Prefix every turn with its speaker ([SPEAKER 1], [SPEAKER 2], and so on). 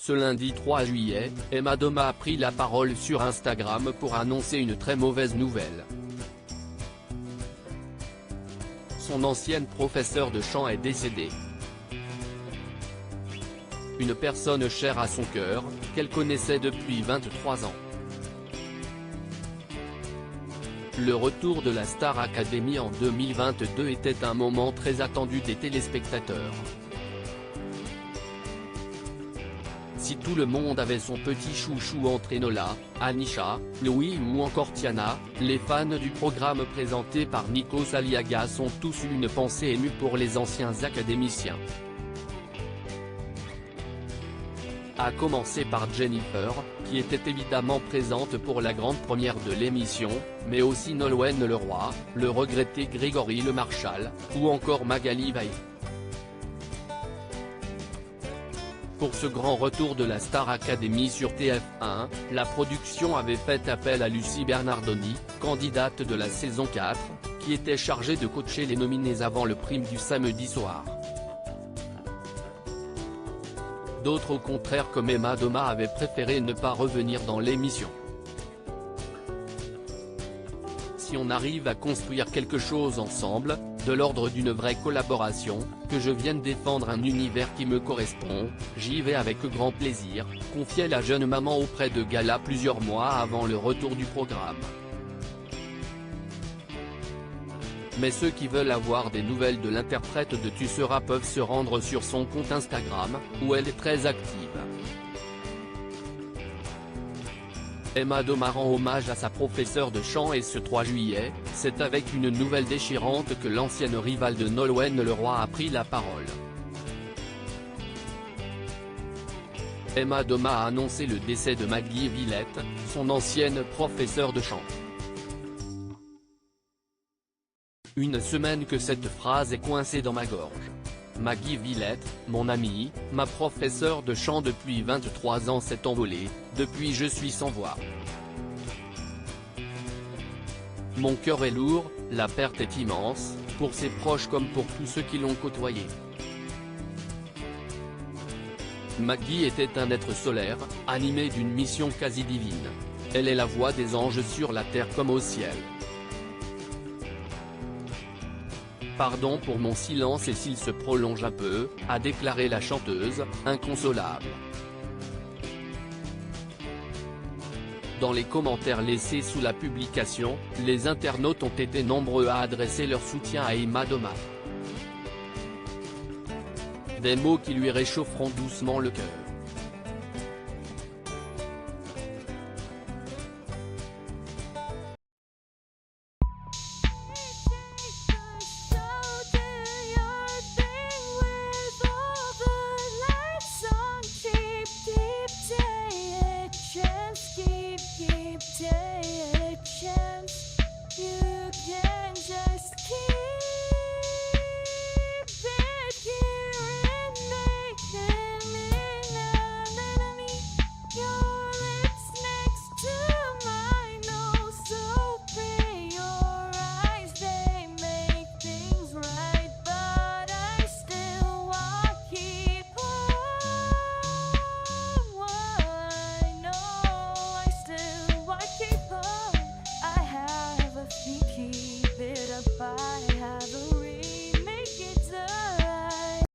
[SPEAKER 1] Ce lundi 3 juillet, Emma Doma a pris la parole sur Instagram pour annoncer une très mauvaise nouvelle. Son ancienne professeure de chant est décédée. Une personne chère à son cœur, qu'elle connaissait depuis 23 ans. Le retour de la Star Academy en 2022 était un moment très attendu des téléspectateurs. Si tout le monde avait son petit chouchou entre Enola, Anisha, Louis ou encore Tiana, les fans du programme présenté par Nikos Aliagas ont tous eu une pensée émue pour les anciens académiciens. À commencer par Jennifer, qui était évidemment présente pour la grande première de l'émission, mais aussi Nolwenn Leroy, le regretté Grégory Le Marchal, ou encore Magali Vaï. Pour ce grand retour de la Star Academy sur TF1, la production avait fait appel à Lucie Bernardoni, candidate de la saison 4, qui était chargée de coacher les nominés avant le prime du samedi soir. D'autres au contraire comme Emma Doma avaient préféré ne pas revenir dans l'émission. Si on arrive à construire quelque chose ensemble, de l'ordre d'une vraie collaboration, que je vienne défendre un univers qui me correspond, j'y vais avec grand plaisir, confiait la jeune maman auprès de Gala plusieurs mois avant le retour du programme. Mais ceux qui veulent avoir des nouvelles de l'interprète de Tu seras peuvent se rendre sur son compte Instagram, où elle est très active. Emma Doma rend hommage à sa professeure de chant et ce 3 juillet, c'est avec une nouvelle déchirante que l'ancienne rivale de Nolwenn Leroy a pris la parole. Emma Doma a annoncé le décès de Maggie Villette, son ancienne professeure de chant. Une semaine que cette phrase est coincée dans ma gorge. Maggie Villette, mon amie, ma professeure de chant depuis 23 ans s'est envolée, depuis je suis sans voix. Mon cœur est lourd, la perte est immense, pour ses proches comme pour tous ceux qui l'ont côtoyée. Maggie était un être solaire, animé d'une mission quasi divine. Elle est la voix des anges sur la terre comme au ciel. Pardon pour mon silence et s'il se prolonge un peu, a déclaré la chanteuse, inconsolable. Dans les commentaires laissés sous la publication, les internautes ont été nombreux à adresser leur soutien à Emma Doma. Des mots qui lui réchaufferont doucement le cœur.
[SPEAKER 2] Keep it apart.